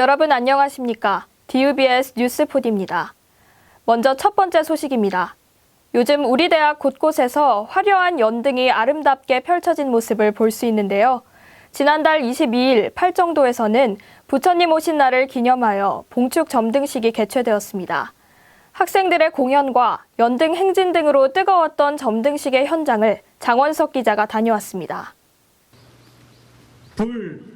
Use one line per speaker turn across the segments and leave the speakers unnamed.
여러분 안녕하십니까? DUBS 뉴스포드입니다. 먼저 첫 번째 소식입니다. 요즘 우리 대학 곳곳에서 화려한 연등이 아름답게 펼쳐진 모습을 볼 수 있는데요. 지난달 22일 팔정도에서는 부처님 오신 날을 기념하여 봉축 점등식이 개최되었습니다. 학생들의 공연과 연등 행진 등으로 뜨거웠던 점등식의 현장을 장원석 기자가 다녀왔습니다.
점등!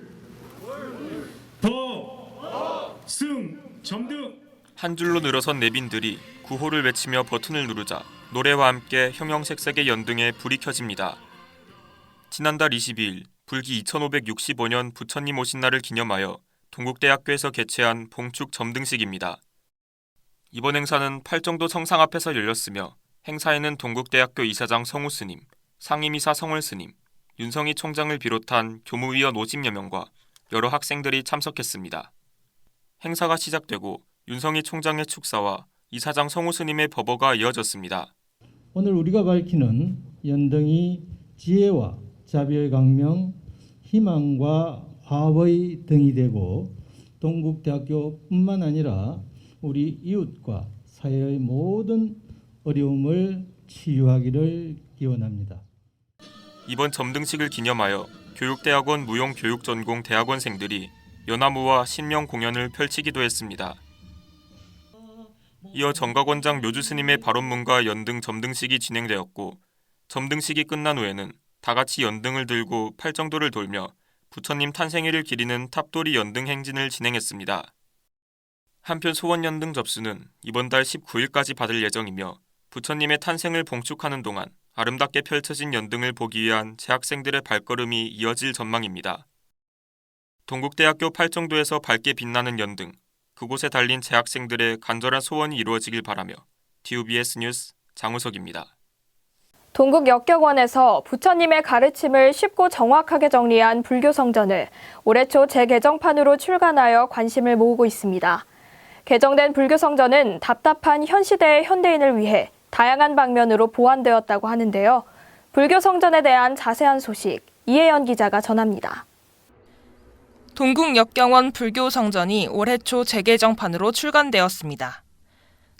한 줄로 늘어선 내빈들이 구호를 외치며 버튼을 누르자 노래와 함께 형형색색의 연등에 불이 켜집니다. 지난달 22일 불기 2565년 부처님 오신 날을 기념하여 동국대학교에서 개최한 봉축 점등식입니다. 이번 행사는 팔정도 성상 앞에서 열렸으며 행사에는 동국대학교 이사장 성우 스님, 상임이사 성월 스님, 윤성희 총장을 비롯한 교무위원 50여 명과 여러 학생들이 참석했습니다. 행사가 시작되고 윤성희 총장의 축사와 이사장 성우 스님의 법어가 이어졌습니다.
오늘 우리가 밝히는 연등이 지혜와 자비의 강명, 희망과 화합의 등이 되고 동국대학교뿐만 아니라 우리 이웃과 사회의 모든 어려움을 치유하기를 기원합니다.
이번 점등식을 기념하여 교육대학원 무용교육전공 대학원생들이 연화무와 신명 공연을 펼치기도 했습니다. 이어 정각원장 묘주스님의 발언문과 연등 점등식이 진행되었고 점등식이 끝난 후에는 다같이 연등을 들고 팔정도를 돌며 부처님 탄생일을 기리는 탑돌이 연등 행진을 진행했습니다. 한편 소원연등 접수는 이번 달 19일까지 받을 예정이며 부처님의 탄생을 봉축하는 동안 아름답게 펼쳐진 연등을 보기 위한 재학생들의 발걸음이 이어질 전망입니다. 동국대학교 팔정도에서 밝게 빛나는 연등, 그곳에 달린 재학생들의 간절한 소원이 이루어지길 바라며 DUBS 뉴스 장우석입니다.
동국역경원에서 부처님의 가르침을 쉽고 정확하게 정리한 불교 성전을 올해 초 재개정판으로 출간하여 관심을 모으고 있습니다. 개정된 불교 성전은 답답한 현 시대의 현대인을 위해 다양한 방면으로 보완되었다고 하는데요. 불교 성전에 대한 자세한 소식 이혜연 기자가 전합니다.
동국역경원 불교 성전이 올해 초 재개정판으로 출간되었습니다.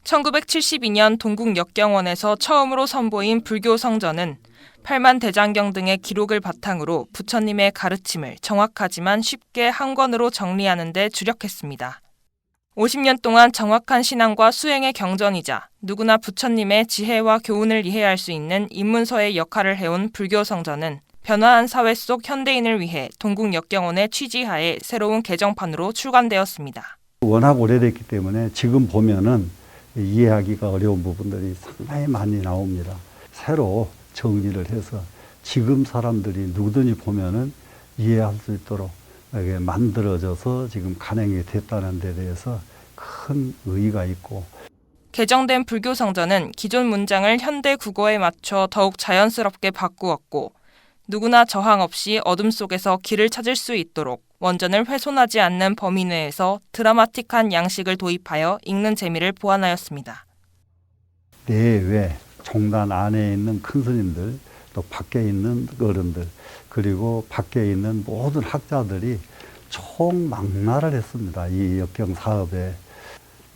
1972년 동국역경원에서 처음으로 선보인 불교 성전은 팔만대장경 등의 기록을 바탕으로 부처님의 가르침을 정확하지만 쉽게 한 권으로 정리하는 데 주력했습니다. 50년 동안 정확한 신앙과 수행의 경전이자 누구나 부처님의 지혜와 교훈을 이해할 수 있는 입문서의 역할을 해온 불교 성전은 변화한 사회 속 현대인을 위해 동국역경원의 취지하에 새로운 개정판으로 출간되었습니다.
워낙 오래됐기 때문에 지금 보면은 이해하기가 어려운 부분들이 상당히 많이 나옵니다. 새로 정리를 해서 지금 사람들이 누구든지 보면은 이해할 수 있도록 이렇게 만들어져서 지금 간행이 됐다는 데 대해서 큰 의의가 있고.
개정된 불교 성전은 기존 문장을 현대 국어에 맞춰 더욱 자연스럽게 바꾸었고 누구나 저항 없이 어둠 속에서 길을 찾을 수 있도록 원전을 훼손하지 않는 범위 내에서 드라마틱한 양식을 도입하여 읽는 재미를 보완하였습니다.
내외 종단 안에 있는 큰 스님들, 또 밖에 있는 어른들, 그리고 밖에 있는 모든 학자들이 총망라를 했습니다. 이 역경 사업에.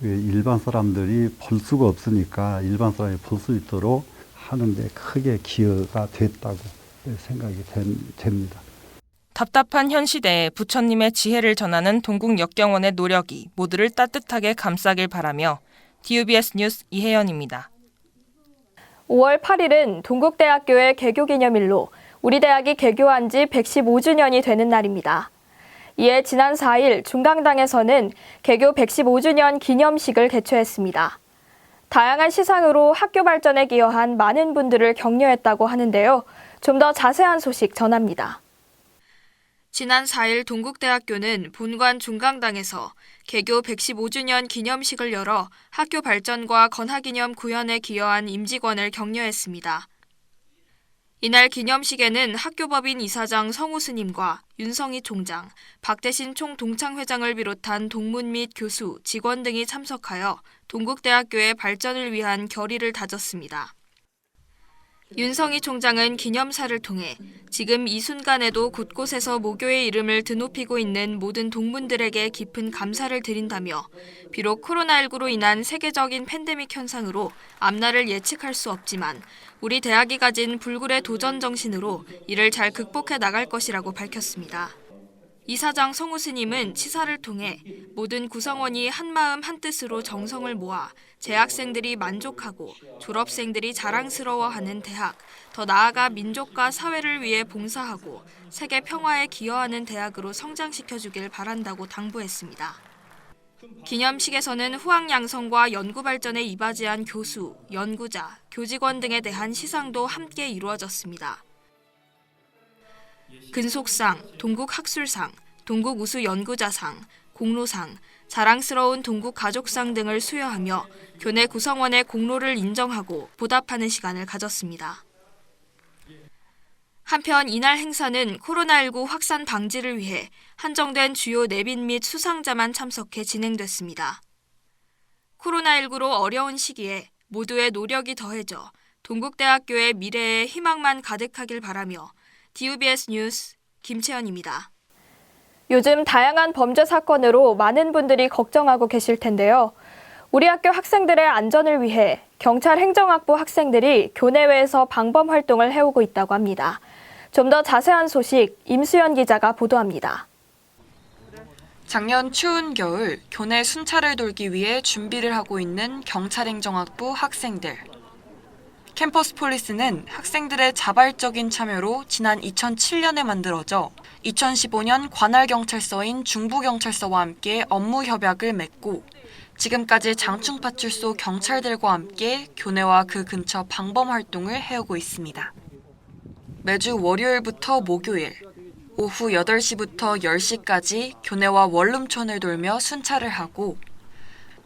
일반 사람들이 볼 수가 없으니까 일반 사람이 볼 수 있도록 하는데 크게 기여가 됐다고 생각이 됩니다.
답답한 현 시대에 부처님의 지혜를 전하는 동국역경원의 노력이 모두를 따뜻하게 감싸길 바라며 DUBS 뉴스 이혜연입니다.
5월 8일은 동국대학교의 개교기념일로 우리 대학이 개교한 지 115주년이 되는 날입니다. 이에 지난 4일 중강당에서는 개교 115주년 기념식을 개최했습니다. 다양한 시상으로 학교 발전에 기여한 많은 분들을 격려했다고 하는데요. 좀 더 자세한 소식 전합니다. 지난 4일 동국대학교는 본관 중강당에서 개교 115주년 기념식을 열어 학교 발전과 건하기념 구현에 기여한 임직원을 격려했습니다. 이날 기념식에는 학교법인 이사장 성우 스님과 윤성희 총장, 박대신 총동창회장을 비롯한 동문 및 교수, 직원 등이 참석하여 동국대학교의 발전을 위한 결의를 다졌습니다. 윤성희 총장은 기념사를 통해 지금 이 순간에도 곳곳에서 모교의 이름을 드높이고 있는 모든 동문들에게 깊은 감사를 드린다며 비록 코로나19로 인한 세계적인 팬데믹 현상으로 앞날을 예측할 수 없지만 우리 대학이 가진 불굴의 도전 정신으로 이를 잘 극복해 나갈 것이라고 밝혔습니다. 이사장 성우 스님은 치사를 통해 모든 구성원이 한마음 한뜻으로 정성을 모아 재학생들이 만족하고 졸업생들이 자랑스러워하는 대학, 더 나아가 민족과 사회를 위해 봉사하고 세계 평화에 기여하는 대학으로 성장시켜주길 바란다고 당부했습니다. 기념식에서는 후학 양성과 연구 발전에 이바지한 교수, 연구자, 교직원 등에 대한 시상도 함께 이루어졌습니다. 근속상, 동국학술상, 동국우수연구자상, 공로상, 자랑스러운 동국가족상 등을 수여하며 교내 구성원의 공로를 인정하고 보답하는 시간을 가졌습니다. 한편 이날 행사는 코로나19 확산 방지를 위해 한정된 주요 내빈 및 수상자만 참석해 진행됐습니다. 코로나19로 어려운 시기에 모두의 노력이 더해져 동국대학교의 미래에 희망만 가득하길 바라며 DUBS 뉴스 김채연입니다. 요즘 다양한 범죄 사건으로 많은 분들이 걱정하고 계실 텐데요. 우리 학교 학생들의 안전을 위해 경찰 행정학부 학생들이 교내외에서 방범 활동을 해오고 있다고 합니다. 좀 더 자세한 소식 임수연 기자가 보도합니다.
작년 추운 겨울 교내 순찰을 돌기 위해 준비를 하고 있는 경찰행정학부 학생들. 캠퍼스 폴리스는 학생들의 자발적인 참여로 지난 2007년에 만들어져 2015년 관할경찰서인 중부경찰서와 함께 업무 협약을 맺고 지금까지 장충파출소 경찰들과 함께 교내와 그 근처 방범 활동을 해오고 있습니다. 매주 월요일부터 목요일, 오후 8시부터 10시까지 교내와 원룸촌을 돌며 순찰을 하고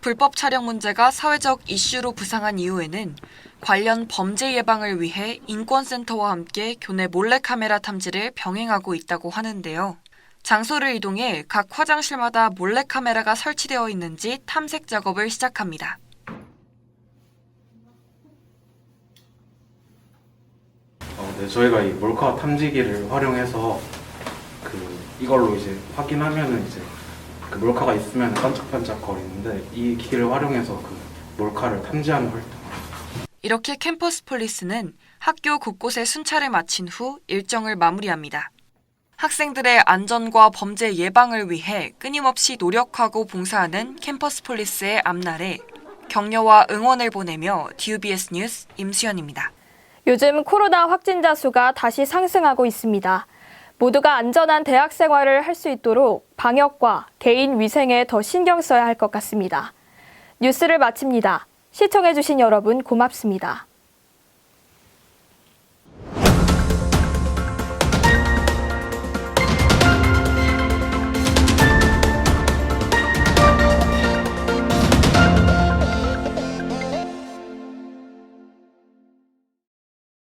불법 촬영 문제가 사회적 이슈로 부상한 이후에는 관련 범죄 예방을 위해 인권센터와 함께 교내 몰래카메라 탐지를 병행하고 있다고 하는데요. 장소를 이동해 각 화장실마다 몰래카메라가 설치되어 있는지 탐색 작업을 시작합니다.
네, 저희가 이 몰카 탐지기를 활용해서 이걸로 이제 확인하면은 이제 그 몰카가 있으면 반짝반짝 거리는데 이 기기를 활용해서 그 몰카를 탐지하는 활동.
이렇게 캠퍼스 폴리스는 학교 곳곳에 순찰을 마친 후 일정을 마무리합니다. 학생들의 안전과 범죄 예방을 위해 끊임없이 노력하고 봉사하는 캠퍼스 폴리스의 앞날에 격려와 응원을 보내며 DUBS 뉴스 임수연입니다.
요즘 코로나 확진자 수가 다시 상승하고 있습니다. 모두가 안전한 대학 생활을 할 수 있도록 방역과 개인 위생에 더 신경 써야 할 것 같습니다. 뉴스를 마칩니다. 시청해주신 여러분 고맙습니다.